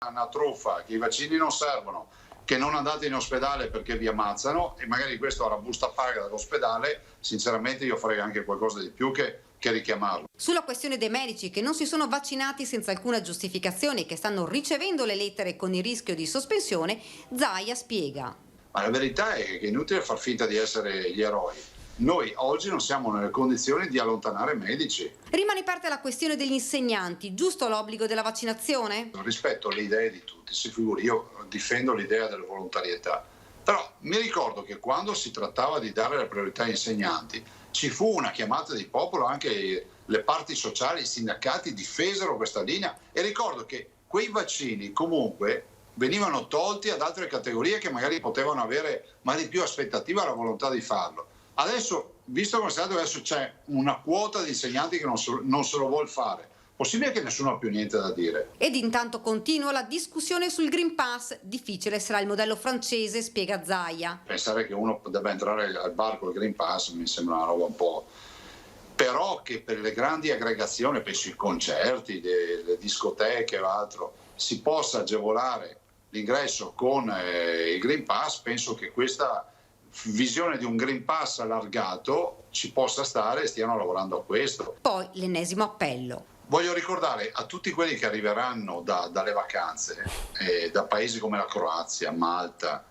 una truffa, che i vaccini non servono, che non andate in ospedale perché vi ammazzano, e magari questo ha la busta paga dall'ospedale, sinceramente io farei anche qualcosa di più che richiamarlo. Sulla questione dei medici che non si sono vaccinati senza alcuna giustificazione e che stanno ricevendo le lettere con il rischio di sospensione, Zaia spiega. Ma la verità è che è inutile far finta di essere gli eroi. Noi oggi non siamo nelle condizioni di allontanare medici. Rimane parte la questione degli insegnanti. Giusto l'obbligo della vaccinazione? Rispetto alle idee di tutti, si figuri, io difendo l'idea della volontarietà. Però mi ricordo che quando si trattava di dare la priorità agli insegnanti, ci fu una chiamata di popolo, anche le parti sociali, i sindacati difesero questa linea, e ricordo che quei vaccini comunque venivano tolti ad altre categorie che magari potevano avere magari più aspettativa alla volontà di farlo. Adesso, visto come è stato, adesso c'è una quota di insegnanti che non se lo vuol fare. Possibile che nessuno ha più niente da dire. Ed intanto continua la discussione sul Green Pass. Difficile sarà il modello francese, spiega Zaia. Pensare che uno debba entrare al bar col Green Pass mi sembra una roba un po'... Però che per le grandi aggregazioni, penso ai concerti, le discoteche o altro, si possa agevolare l'ingresso con il Green Pass, penso che questa visione di un Green Pass allargato ci possa stare e stiano lavorando a questo. Poi l'ennesimo appello. Voglio ricordare a tutti quelli che arriveranno dalle vacanze, da paesi come la Croazia, Malta,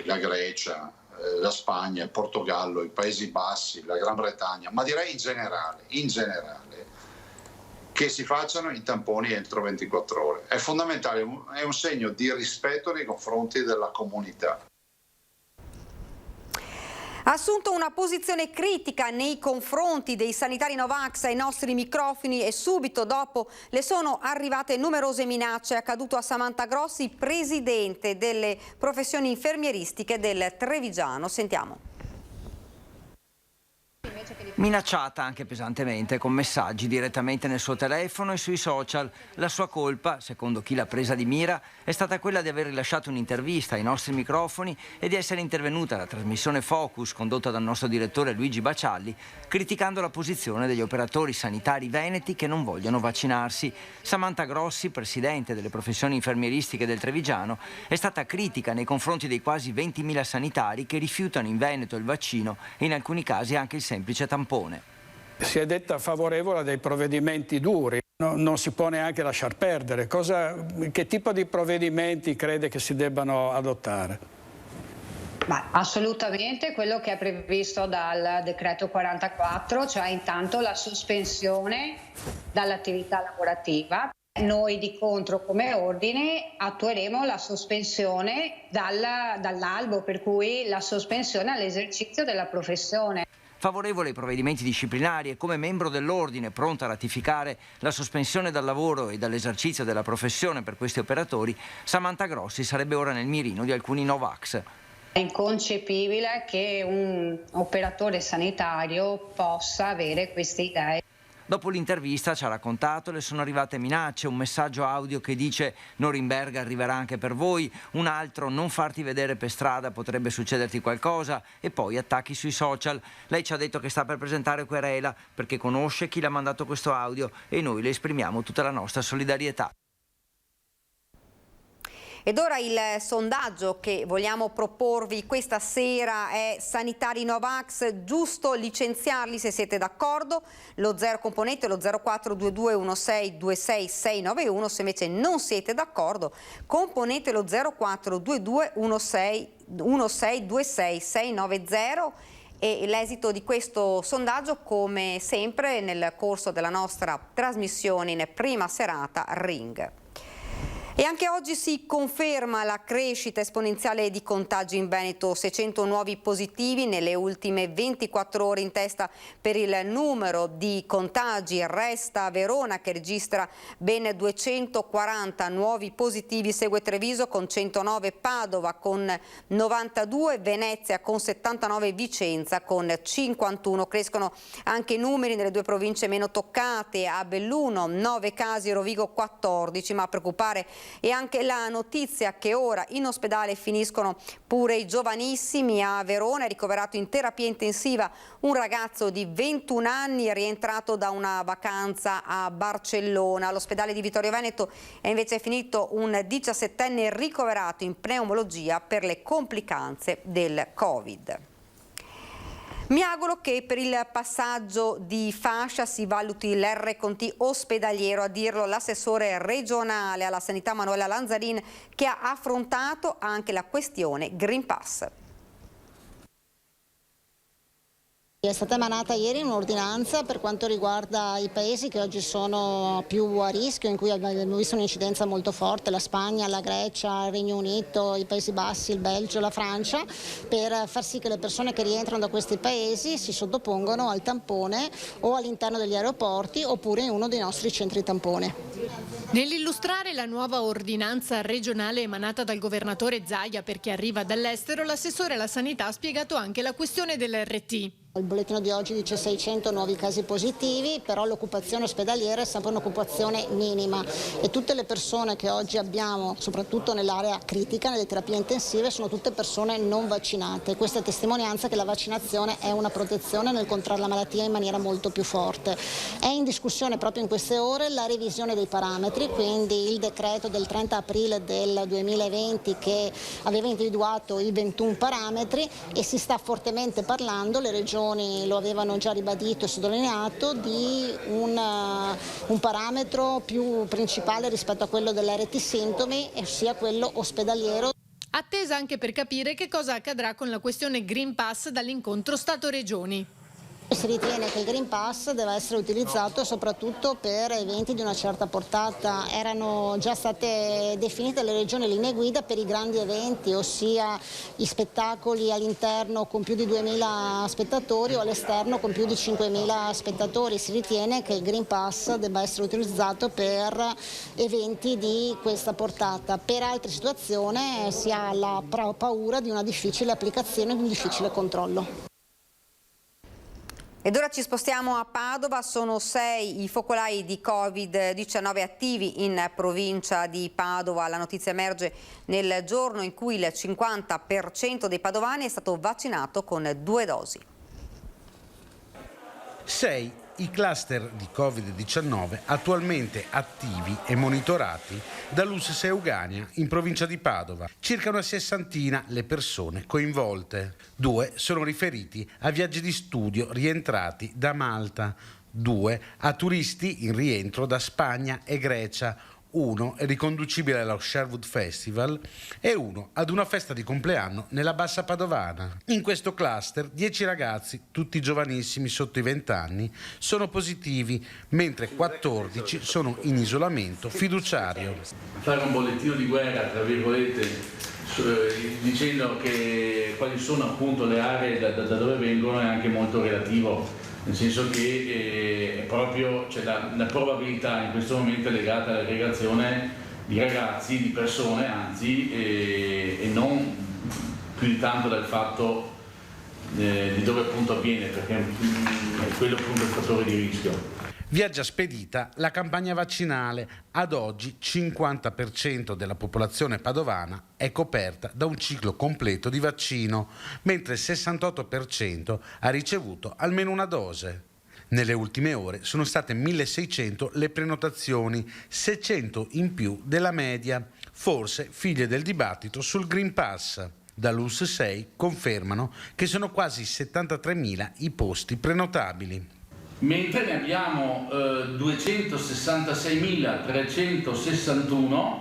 la Grecia, la Spagna, il Portogallo, i Paesi Bassi, la Gran Bretagna, ma direi in generale, che si facciano i tamponi entro 24 ore. È fondamentale, è un segno di rispetto nei confronti della comunità. Ha assunto una posizione critica nei confronti dei sanitari Novax ai nostri microfoni e subito dopo le sono arrivate numerose minacce. È accaduto a Samantha Grossi, presidente delle professioni infermieristiche del Trevigiano. Sentiamo. Minacciata anche pesantemente con messaggi direttamente nel suo telefono e sui social. La sua colpa, secondo chi l'ha presa di mira, è stata quella di aver rilasciato un'intervista ai nostri microfoni e di essere intervenuta alla trasmissione Focus condotta dal nostro direttore Luigi Bacialli, criticando la posizione degli operatori sanitari veneti che non vogliono vaccinarsi. Samantha Grossi, presidente delle professioni infermieristiche del Trevigiano, è stata critica nei confronti dei quasi 20.000 sanitari che rifiutano in Veneto il vaccino e in alcuni casi anche il semplice tampone. Si è detta favorevole a dei provvedimenti duri, non si può neanche lasciar perdere. Che tipo di provvedimenti crede che si debbano adottare? Assolutamente quello che è previsto dal decreto 44, cioè intanto la sospensione dall'attività lavorativa. Noi di contro come ordine attueremo la sospensione dall'albo, per cui la sospensione all'esercizio della professione. Favorevole ai provvedimenti disciplinari e come membro dell'ordine pronta a ratificare la sospensione dal lavoro e dall'esercizio della professione per questi operatori, Samantha Grossi sarebbe ora nel mirino di alcuni Novax. È inconcepibile che un operatore sanitario possa avere queste idee. Dopo l'intervista ci ha raccontato le sono arrivate minacce, un messaggio audio che dice Norimberga arriverà anche per voi, un altro non farti vedere per strada potrebbe succederti qualcosa e poi attacchi sui social. Lei ci ha detto che sta per presentare querela perché conosce chi l'ha mandato questo audio e noi le esprimiamo tutta la nostra solidarietà. Ed ora il sondaggio che vogliamo proporvi questa sera è: sanitari Novax, giusto licenziarli se siete d'accordo? Lo 0 componente lo 0422162691, se invece non siete d'accordo componete lo 0422162690. E l'esito di questo sondaggio, come sempre nel corso della nostra trasmissione in prima serata Ring. E anche oggi si conferma la crescita esponenziale di contagi in Veneto, 600 nuovi positivi nelle ultime 24 ore in testa per il numero di contagi. Resta Verona che registra ben 240 nuovi positivi, segue Treviso con 109, Padova con 92, Venezia con 79, Vicenza con 51. Crescono anche i numeri nelle due province meno toccate, a Belluno 9 casi, Rovigo 14, ma a preoccupare E anche la notizia che ora in ospedale finiscono pure i giovanissimi. A Verona è ricoverato in terapia intensiva un ragazzo di 21 anni rientrato da una vacanza a Barcellona. All'ospedale di Vittorio Veneto è invece finito un 17enne ricoverato in pneumologia per le complicanze del Covid. Mi auguro che per il passaggio di fascia si valuti l'R&T ospedaliero, a dirlo l'assessore regionale alla sanità Manuela Lanzarin, che ha affrontato anche la questione Green Pass. È stata emanata ieri un'ordinanza per quanto riguarda i paesi che oggi sono più a rischio, in cui abbiamo visto un'incidenza molto forte, la Spagna, la Grecia, il Regno Unito, i Paesi Bassi, il Belgio, la Francia, per far sì che le persone che rientrano da questi paesi si sottopongono al tampone o all'interno degli aeroporti oppure in uno dei nostri centri tampone. Nell'illustrare la nuova ordinanza regionale emanata dal governatore Zaia per chi arriva dall'estero, l'assessore alla sanità ha spiegato anche la questione dell'R&T. Il bollettino di oggi dice 600 nuovi casi positivi, però l'occupazione ospedaliera è sempre un'occupazione minima e tutte le persone che oggi abbiamo, soprattutto nell'area critica, nelle terapie intensive, sono tutte persone non vaccinate. Questa è testimonianza che la vaccinazione è una protezione nel contrarre la malattia in maniera molto più forte. È in discussione proprio in queste ore la revisione dei parametri, quindi il decreto del 30 aprile del 2020 che aveva individuato i 21 parametri e si sta fortemente parlando, le regioni lo avevano già ribadito e sottolineato, di un parametro più principale rispetto a quello dell'R&T sintomi, ossia quello ospedaliero. Attesa anche per capire che cosa accadrà con la questione Green Pass dall'incontro Stato-Regioni. Si ritiene che il Green Pass deve essere utilizzato soprattutto per eventi di una certa portata. Erano già state definite le regioni linee guida per i grandi eventi, ossia gli spettacoli all'interno con più di 2.000 spettatori o all'esterno con più di 5.000 spettatori. Si ritiene che il Green Pass debba essere utilizzato per eventi di questa portata. Per altre situazioni si ha la paura di una difficile applicazione e di un difficile controllo. Ed ora ci spostiamo a Padova, sono 6 i focolai di Covid-19 attivi in provincia di Padova. La notizia emerge nel giorno in cui il 50% dei padovani è stato vaccinato con 2 dosi. 6 i cluster di Covid-19 attualmente attivi e monitorati dall'USS Eugania in provincia di Padova. Circa una 60 le persone coinvolte. 2 sono riferiti a viaggi di studio rientrati da Malta, 2 a turisti in rientro da Spagna e Grecia, 1 è riconducibile allo Sherwood Festival e 1 ad una festa di compleanno nella Bassa Padovana. In questo cluster 10 ragazzi, tutti giovanissimi sotto i 20 anni, sono positivi, mentre 14 sono in isolamento fiduciario. Fare un bollettino di guerra, tra virgolette, dicendo che quali sono appunto le aree da dove vengono è anche molto relativo. Nel senso che proprio c'è la probabilità in questo momento è legata all'aggregazione di ragazzi, di persone anzi, e non più di tanto dal fatto di dove appunto avviene, perché è quello appunto il fattore di rischio. Viaggia spedita la campagna vaccinale. Ad oggi 50% della popolazione padovana è coperta da un ciclo completo di vaccino, mentre il 68% ha ricevuto almeno una dose. Nelle ultime ore sono state 1.600 le prenotazioni, 600 in più della media, forse figlie del dibattito sul Green Pass. Dall'US 6 confermano che sono quasi 73.000 i posti prenotabili. Mentre ne abbiamo 266.361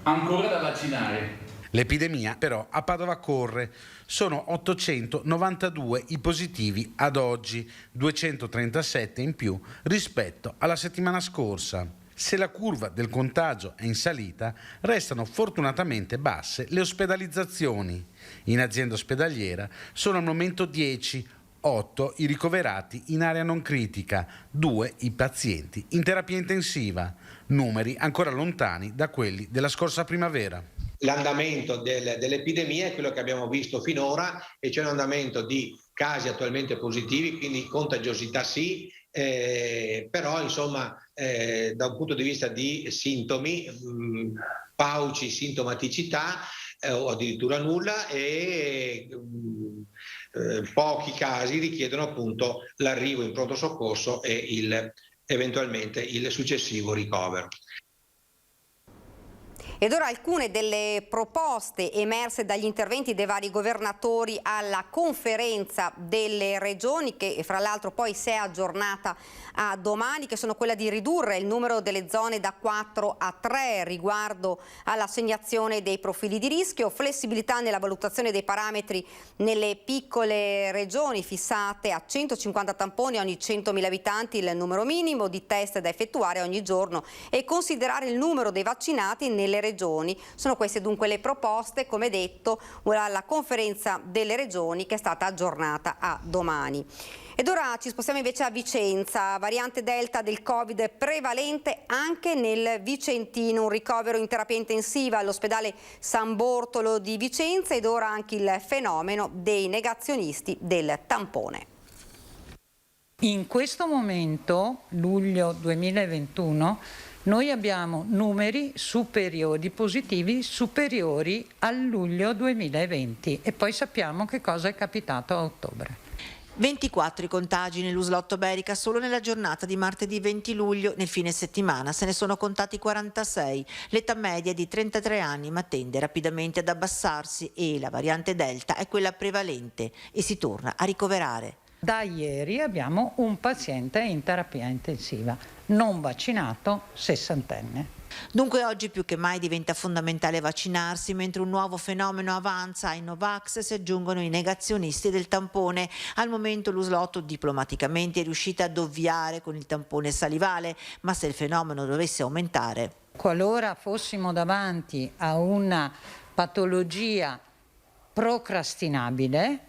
ancora da vaccinare. L'epidemia però a Padova corre, sono 892 i positivi ad oggi, 237 in più rispetto alla settimana scorsa. Se la curva del contagio è in salita, restano fortunatamente basse le ospedalizzazioni. In azienda ospedaliera sono al momento 10, 8 i ricoverati in area non critica, 2 i pazienti in terapia intensiva, numeri ancora lontani da quelli della scorsa primavera. L'andamento dell'epidemia è quello che abbiamo visto finora, e c'è un andamento di casi attualmente positivi, quindi contagiosità sì, però insomma da un punto di vista di sintomi, pauci, sintomaticità o addirittura nulla, e pochi casi richiedono appunto l'arrivo in pronto soccorso e eventualmente il successivo ricovero. Ed ora alcune delle proposte emerse dagli interventi dei vari governatori alla conferenza delle regioni, che fra l'altro poi si è aggiornata a domani, che sono quella di ridurre il numero delle zone da 4 a 3 riguardo all'assegnazione dei profili di rischio, flessibilità nella valutazione dei parametri nelle piccole regioni fissate a 150 tamponi ogni 100.000 abitanti, il numero minimo di test da effettuare ogni giorno, e considerare il numero dei vaccinati nelle regioni. Sono queste dunque le proposte, come detto, alla conferenza delle regioni che è stata aggiornata a domani. Ed ora ci spostiamo invece a Vicenza, variante Delta del Covid prevalente anche nel Vicentino, un ricovero in terapia intensiva all'ospedale San Bortolo di Vicenza, ed ora anche il fenomeno dei negazionisti del tampone. In questo momento, luglio 2021, noi abbiamo numeri superiori, positivi superiori al luglio 2020, e poi sappiamo che cosa è capitato a ottobre. 24 i contagi nell'Uslotto Berica solo nella giornata di martedì 20 luglio, nel fine settimana se ne sono contati 46, l'età media è di 33 anni ma tende rapidamente ad abbassarsi e la variante Delta è quella prevalente e si torna a ricoverare. Da ieri abbiamo un paziente in terapia intensiva, non vaccinato, 60enne. Dunque oggi più che mai diventa fondamentale vaccinarsi, mentre un nuovo fenomeno avanza. Ai Novax si aggiungono i negazionisti del tampone. Al momento l'Uslotto diplomaticamente è riuscita ad ovviare con il tampone salivale, ma se il fenomeno dovesse aumentare. Qualora fossimo davanti a una patologia procrastinabile,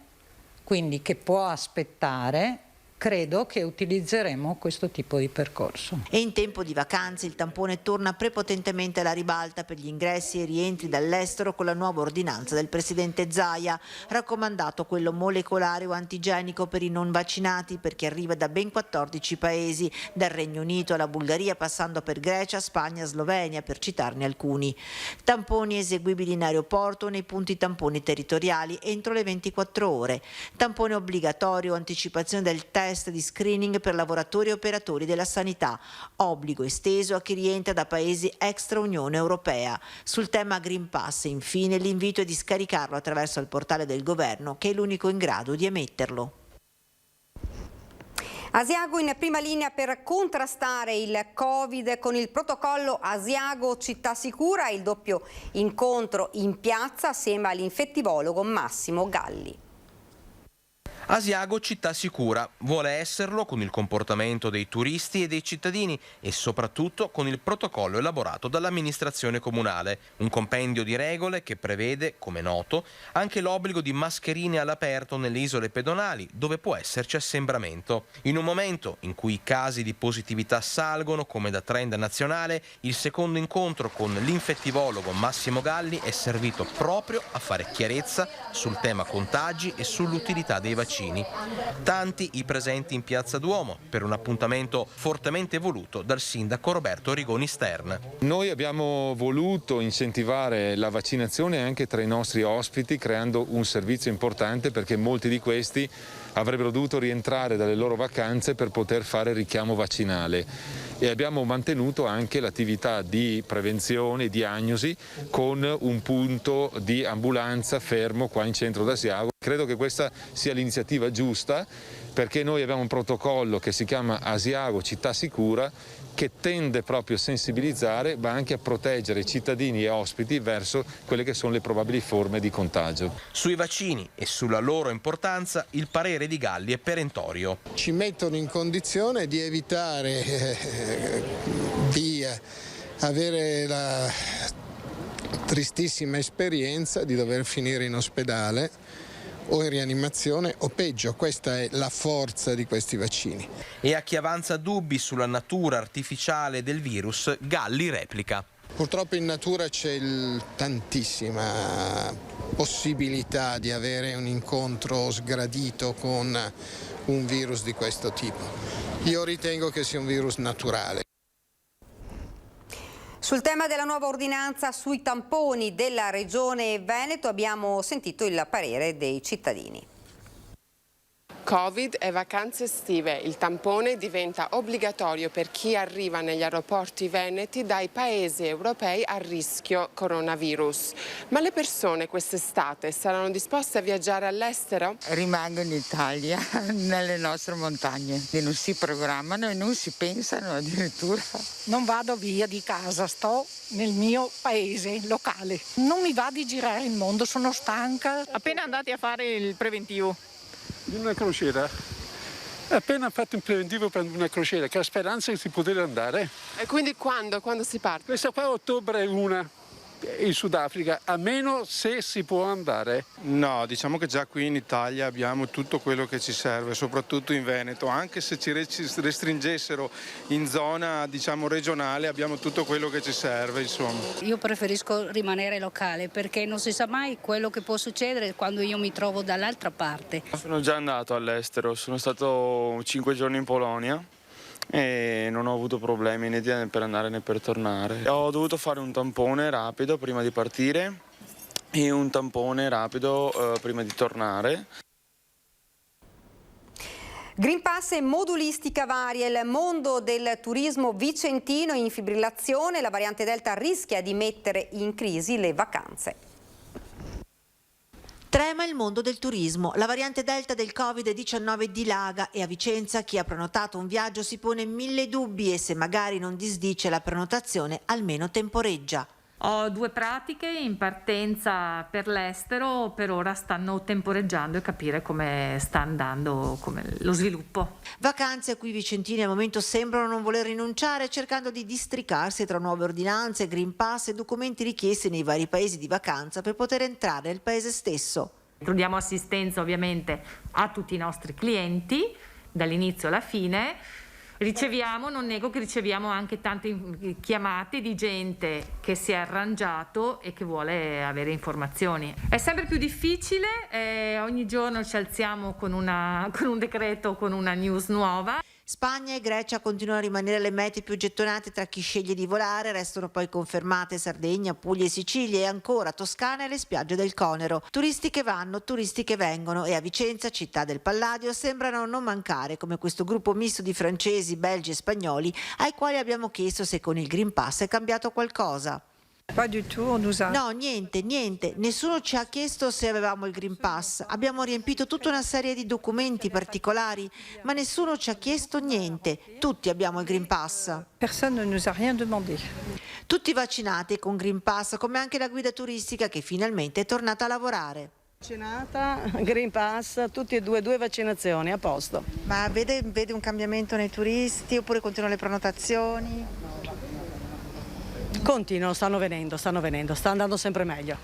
quindi che può aspettare, credo che utilizzeremo questo tipo di percorso. E in tempo di vacanze il tampone torna prepotentemente alla ribalta per gli ingressi e rientri dall'estero con la nuova ordinanza del presidente Zaia, raccomandato quello molecolare o antigenico per i non vaccinati, perché arriva da ben 14 paesi, dal Regno Unito alla Bulgaria passando per Grecia, Spagna, Slovenia, per citarne alcuni. Tamponi eseguibili in aeroporto o nei punti tamponi territoriali entro le 24 ore. Tampone obbligatorio, anticipazione del test di screening per lavoratori e operatori della sanità, obbligo esteso a chi rientra da paesi extra Unione Europea. Sul tema Green Pass, infine, l'invito è di scaricarlo attraverso il portale del governo, che è l'unico in grado di emetterlo. Asiago in prima linea per contrastare il Covid con il protocollo Asiago Città Sicura, il doppio incontro in piazza assieme all'infettivologo Massimo Galli. Asiago Città Sicura vuole esserlo con il comportamento dei turisti e dei cittadini e soprattutto con il protocollo elaborato dall'amministrazione comunale, un compendio di regole che prevede, come noto, anche l'obbligo di mascherine all'aperto nelle isole pedonali dove può esserci assembramento. In un momento in cui i casi di positività salgono come da trend nazionale, il secondo incontro con l'infettivologo Massimo Galli è servito proprio a fare chiarezza sul tema contagi e sull'utilità dei vaccini. Tanti i presenti in Piazza Duomo per un appuntamento fortemente voluto dal sindaco Roberto Rigoni Stern. Noi abbiamo voluto incentivare la vaccinazione anche tra i nostri ospiti, creando un servizio importante, perché molti di questi avrebbero dovuto rientrare dalle loro vacanze per poter fare il richiamo vaccinale, e abbiamo mantenuto anche l'attività di prevenzione, diagnosi, con un punto di ambulanza fermo qua in centro d'Asiago. Credo che questa sia l'iniziativa giusta, perché noi abbiamo un protocollo che si chiama Asiago Città Sicura, che tende proprio a sensibilizzare ma anche a proteggere cittadini e ospiti verso quelle che sono le probabili forme di contagio. Sui vaccini e sulla loro importanza il parere di Galli è perentorio. Ci mettono in condizione di evitare di avere la tristissima esperienza di dover finire in ospedale o in rianimazione o peggio. Questa è la forza di questi vaccini. E a chi avanza dubbi sulla natura artificiale del virus, Galli replica. Purtroppo in natura c'è tantissima possibilità di avere un incontro sgradito con un virus di questo tipo. Io ritengo che sia un virus naturale. Sul tema della nuova ordinanza sui tamponi della Regione Veneto abbiamo sentito il parere dei cittadini. Covid e vacanze estive. Il tampone diventa obbligatorio per chi arriva negli aeroporti veneti dai paesi europei a rischio coronavirus. Ma le persone quest'estate saranno disposte a viaggiare all'estero? Rimango in Italia, nelle nostre montagne. E non si programmano e non si pensano addirittura. Non vado via di casa, sto nel mio paese locale. Non mi va di girare il mondo, sono stanca. Appena andati a fare il preventivo? Di una crociera. Appena fatto un preventivo per una crociera, che ha speranza di poter andare. E quindi quando? Quando si parte? Questa qua a ottobre è una in Sudafrica, a meno se si può andare. No, diciamo che già qui in Italia abbiamo tutto quello che ci serve, soprattutto in Veneto, anche se ci restringessero in zona, diciamo, regionale, abbiamo tutto quello che ci serve, insomma. Io preferisco rimanere locale perché non si sa mai quello che può succedere quando io mi trovo dall'altra parte. Sono già andato all'estero, sono stato 5 giorni in Polonia e non ho avuto problemi né per andare né per tornare. Ho dovuto fare un tampone rapido prima di partire e un tampone rapido prima di tornare. Green Pass e modulistica varia, il mondo del turismo vicentino in fibrillazione, la variante Delta rischia di mettere in crisi le vacanze. Trema il mondo del turismo. La variante Delta del Covid-19 dilaga e a Vicenza chi ha prenotato un viaggio si pone 1000 dubbi e se magari non disdice la prenotazione almeno temporeggia. Ho 2 pratiche in partenza per l'estero, per ora stanno temporeggiando e capire come sta andando lo sviluppo. Vacanze a cui i vicentini al momento sembrano non voler rinunciare, cercando di districarsi tra nuove ordinanze, Green Pass e documenti richiesti nei vari paesi di vacanza per poter entrare nel paese stesso. Diamo assistenza ovviamente a tutti i nostri clienti, dall'inizio alla fine. Non nego che riceviamo anche tante chiamate di gente che si è arrangiato e che vuole avere informazioni. È sempre più difficile, ogni giorno ci alziamo con un decreto, con una news nuova. Spagna e Grecia continuano a rimanere le mete più gettonate tra chi sceglie di volare, restano poi confermate Sardegna, Puglia e Sicilia e ancora Toscana e le spiagge del Conero. Turisti che vanno, turisti che vengono e a Vicenza, città del Palladio, sembrano non mancare come questo gruppo misto di francesi, belgi e spagnoli ai quali abbiamo chiesto se con il Green Pass è cambiato qualcosa. No, niente, nessuno ci ha chiesto se avevamo il Green Pass, abbiamo riempito tutta una serie di documenti particolari, ma nessuno ci ha chiesto niente, tutti abbiamo il Green Pass. Personne ne nous a rien demandé. Tutti vaccinati con Green Pass, come anche la guida turistica che finalmente è tornata a lavorare. Vaccinata, Green Pass, tutti e due vaccinazioni, a posto. Ma vede un cambiamento nei turisti oppure continuano le prenotazioni? Continuano, stanno venendo, sta andando sempre meglio.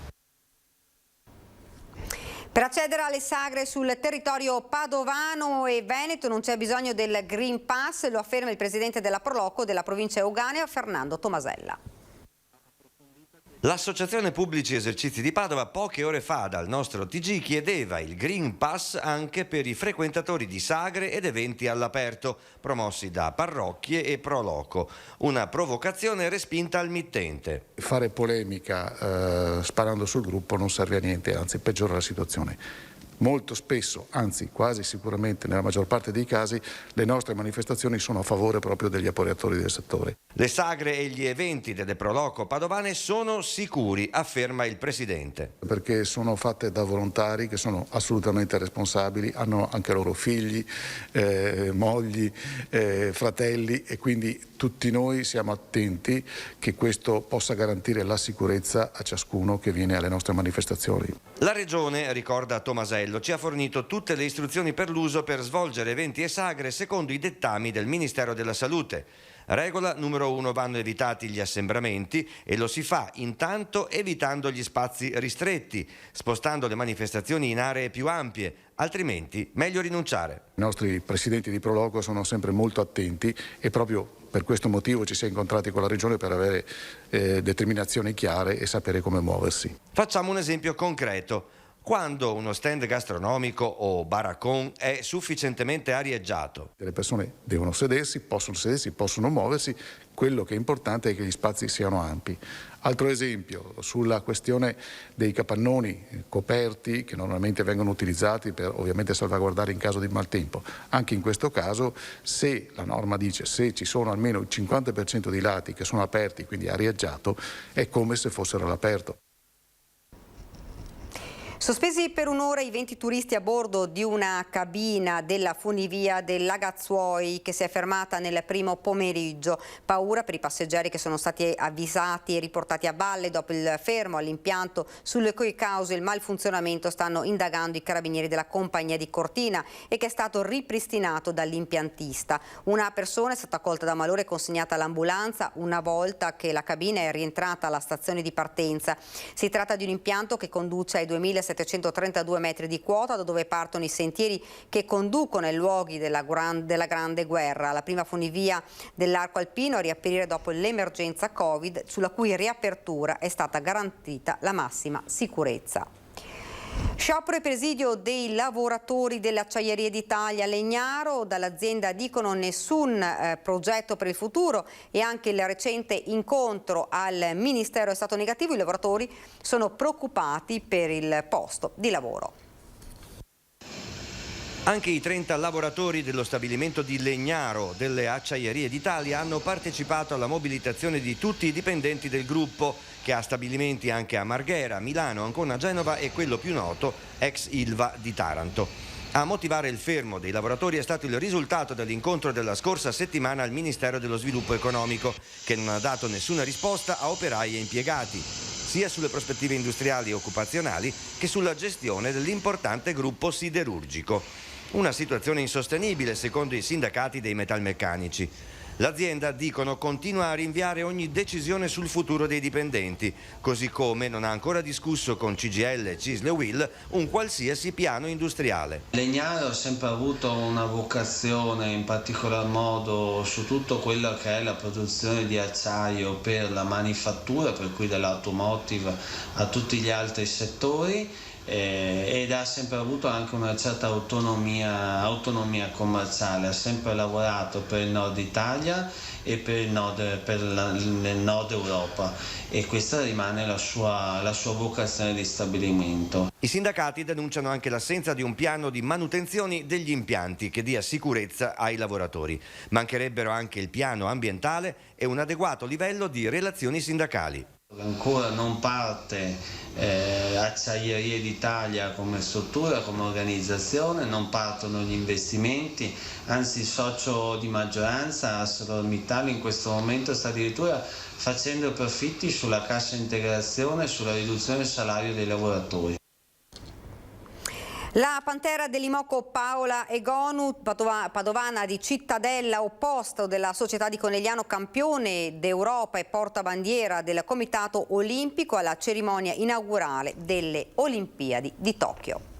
Per accedere alle sagre sul territorio padovano e veneto non c'è bisogno del Green Pass, lo afferma il presidente della Proloco della provincia euganea, Fernando Tomasella. L'Associazione Pubblici Esercizi di Padova poche ore fa dal nostro TG chiedeva il Green Pass anche per i frequentatori di sagre ed eventi all'aperto promossi da parrocchie e Proloco. Una provocazione respinta al mittente. Fare polemica sparando sul gruppo non serve a niente, anzi peggiora la situazione. Molto spesso, anzi quasi sicuramente nella maggior parte dei casi, le nostre manifestazioni sono a favore proprio degli operatori del settore. Le sagre e gli eventi delle Proloco padovane sono sicuri, afferma il presidente. Perché sono fatte da volontari che sono assolutamente responsabili, hanno anche loro figli, mogli, fratelli e quindi tutti noi siamo attenti che questo possa garantire la sicurezza a ciascuno che viene alle nostre manifestazioni. La Regione, ricorda Tomasella, Castello ci ha fornito tutte le istruzioni per l'uso per svolgere eventi e sagre secondo i dettami del Ministero della Salute. Regola numero 1: vanno evitati gli assembramenti e lo si fa intanto evitando gli spazi ristretti, spostando le manifestazioni in aree più ampie, altrimenti meglio rinunciare. I nostri presidenti di Proloco sono sempre molto attenti e proprio per questo motivo ci si è incontrati con la Regione per avere determinazioni chiare e sapere come muoversi. Facciamo un esempio concreto. Quando uno stand gastronomico o baraccon è sufficientemente arieggiato. Le persone devono sedersi, possono muoversi, quello che è importante è che gli spazi siano ampi. Altro esempio, sulla questione dei capannoni coperti che normalmente vengono utilizzati per ovviamente salvaguardare in caso di maltempo. Anche in questo caso, se la norma dice se ci sono almeno il 50% di lati che sono aperti, quindi arieggiato, è come se fossero all'aperto. Sospesi per un'ora i 20 turisti a bordo di una cabina della funivia del Lagazzuoi che si è fermata nel primo pomeriggio. Paura per i passeggeri che sono stati avvisati e riportati a valle dopo il fermo all'impianto, sulle cui cause il malfunzionamento stanno indagando i carabinieri della compagnia di Cortina e che è stato ripristinato dall'impiantista. Una persona è stata colta da malore e consegnata all'ambulanza una volta che la cabina è rientrata alla stazione di partenza. Si tratta di un impianto che conduce ai 2732 metri di quota, da dove partono i sentieri che conducono ai luoghi della Grande Guerra, la prima funivia dell'arco alpino a riaprire dopo l'emergenza Covid, sulla cui riapertura è stata garantita la massima sicurezza. Sciopero e presidio dei lavoratori delle Acciaierie d'Italia Legnaro. Dall'azienda dicono nessun progetto per il futuro e anche il recente incontro al Ministero è stato negativo. I lavoratori sono preoccupati per il posto di lavoro. Anche i 30 lavoratori dello stabilimento di Legnaro delle Acciaierie d'Italia hanno partecipato alla mobilitazione di tutti i dipendenti del gruppo, che ha stabilimenti anche a Marghera, Milano, Ancona, Genova e quello più noto, ex Ilva di Taranto. A motivare il fermo dei lavoratori è stato il risultato dell'incontro della scorsa settimana al Ministero dello Sviluppo Economico, che non ha dato nessuna risposta a operai e impiegati, sia sulle prospettive industriali e occupazionali che sulla gestione dell'importante gruppo siderurgico. Una situazione insostenibile secondo i sindacati dei metalmeccanici. L'azienda, dicono, continua a rinviare ogni decisione sul futuro dei dipendenti, così come non ha ancora discusso con CGIL, CISL e UIL un qualsiasi piano industriale. Legnaro ha sempre avuto una vocazione, in particolar modo su tutto quello che è la produzione di acciaio per la manifattura, per cui dall'automotive a tutti gli altri settori. Ed ha sempre avuto anche una certa autonomia commerciale, ha sempre lavorato per il nord Italia e per il nord Europa, e questa rimane la sua vocazione di stabilimento. I sindacati denunciano anche l'assenza di un piano di manutenzione degli impianti che dia sicurezza ai lavoratori. Mancherebbero anche il piano ambientale e un adeguato livello di relazioni sindacali. Ancora non parte Acciaierie d'Italia come struttura, come organizzazione, non partono gli investimenti, anzi il socio di maggioranza, ArcelorMittal, in questo momento sta addirittura facendo profitti sulla cassa integrazione e sulla riduzione del salario dei lavoratori. La pantera dell'Imoco Paola Egonu, padovana di Cittadella, opposto della società di Conegliano, campione d'Europa e portabandiera del Comitato Olimpico alla cerimonia inaugurale delle Olimpiadi di Tokyo.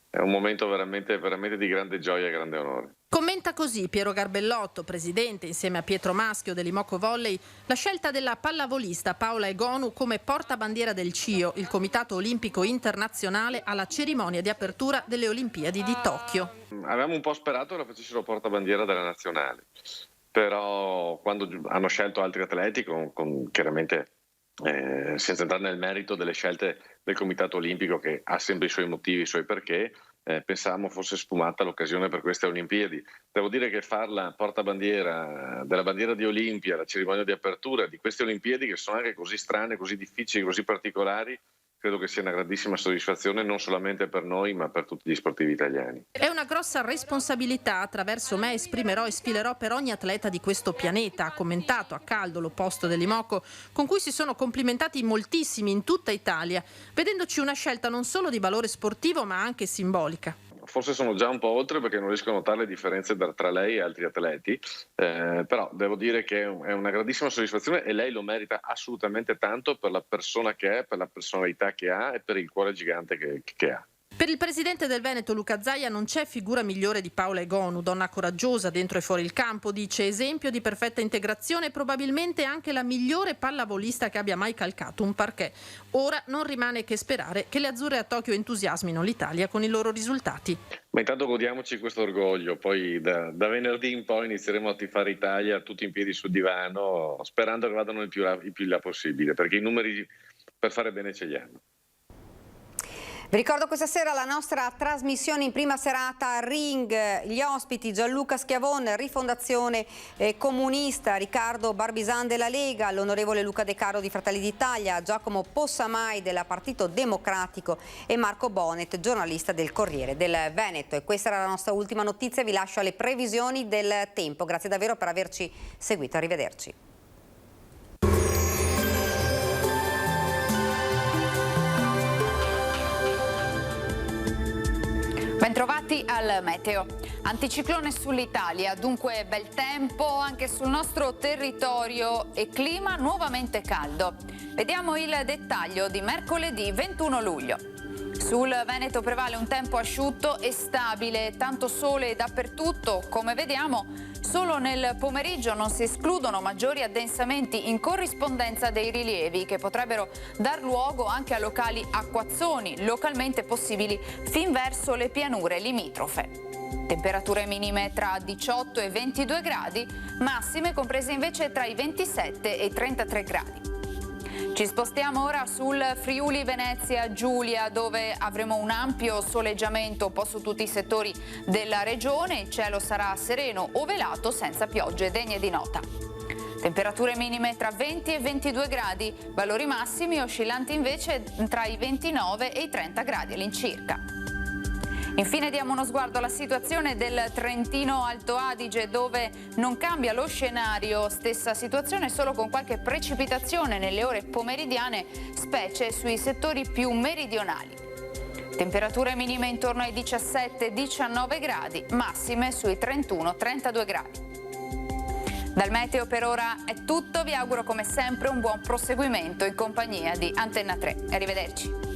È un momento veramente di grande gioia e grande onore. Commenta così Piero Garbellotto, presidente insieme a Pietro Maschio dell'Imoco Volley, la scelta della pallavolista Paola Egonu come portabandiera del CIO, il Comitato Olimpico Internazionale, alla cerimonia di apertura delle Olimpiadi di Tokyo. Avevamo un po' sperato che la facessero portabandiera della nazionale, però quando hanno scelto altri atleti, chiaramente senza entrare nel merito delle scelte del Comitato Olimpico, che ha sempre i suoi motivi, i suoi perché, pensavamo fosse sfumata l'occasione per queste Olimpiadi. Devo dire che farla portabandiera della bandiera di Olimpia, la cerimonia di apertura di queste Olimpiadi, che sono anche così strane, così difficili, così particolari, credo che sia una grandissima soddisfazione non solamente per noi ma per tutti gli sportivi italiani. È una grossa responsabilità, attraverso me esprimerò e sfilerò per ogni atleta di questo pianeta, ha commentato a caldo l'opposto dell'Imoco, con cui si sono complimentati moltissimi in tutta Italia, vedendoci una scelta non solo di valore sportivo ma anche simbolica. Forse sono già un po' oltre perché non riesco a notare le differenze tra lei e altri atleti, però devo dire che è una grandissima soddisfazione e lei lo merita assolutamente tanto per la persona che è, per la personalità che ha e per il cuore gigante che ha. Per il presidente del Veneto Luca Zaia non c'è figura migliore di Paola Egonu, donna coraggiosa dentro e fuori il campo, dice esempio di perfetta integrazione e probabilmente anche la migliore pallavolista che abbia mai calcato un parquet. Ora non rimane che sperare che le azzurre a Tokyo entusiasmino l'Italia con i loro risultati. Ma intanto godiamoci questo orgoglio, poi da venerdì in poi inizieremo a tifare Italia tutti in piedi sul divano, sperando che vadano il più in là possibile, perché i numeri per fare bene ce li hanno. Vi ricordo questa sera la nostra trasmissione in prima serata Ring, gli ospiti Gianluca Schiavon, Rifondazione Comunista, Riccardo Barbisan della Lega, l'onorevole Luca De Caro di Fratelli d'Italia, Giacomo Possamai del Partito Democratico e Marco Bonet, giornalista del Corriere del Veneto. E questa era la nostra ultima notizia, vi lascio alle previsioni del tempo. Grazie davvero per averci seguito, arrivederci. Bentrovati al meteo. Anticiclone sull'Italia, dunque bel tempo anche sul nostro territorio e clima nuovamente caldo. Vediamo il dettaglio di mercoledì 21 luglio. Sul Veneto prevale un tempo asciutto e stabile, tanto sole dappertutto, come vediamo. Solo nel pomeriggio non si escludono maggiori addensamenti in corrispondenza dei rilievi che potrebbero dar luogo anche a locali acquazzoni, localmente possibili fin verso le pianure limitrofe. Temperature minime tra 18 e 22 gradi, massime comprese invece tra i 27 e i 33 gradi. Ci spostiamo ora sul Friuli Venezia Giulia, dove avremo un ampio soleggiamento un po' su tutti i settori della regione. Il cielo sarà sereno o velato senza piogge degne di nota. Temperature minime tra 20 e 22 gradi, valori massimi oscillanti invece tra i 29 e i 30 gradi all'incirca. Infine diamo uno sguardo alla situazione del Trentino Alto Adige, dove non cambia lo scenario, stessa situazione solo con qualche precipitazione nelle ore pomeridiane, specie sui settori più meridionali. Temperature minime intorno ai 17-19 gradi, massime sui 31-32 gradi. Dal meteo per ora è tutto, vi auguro come sempre un buon proseguimento in compagnia di Antenna 3. Arrivederci.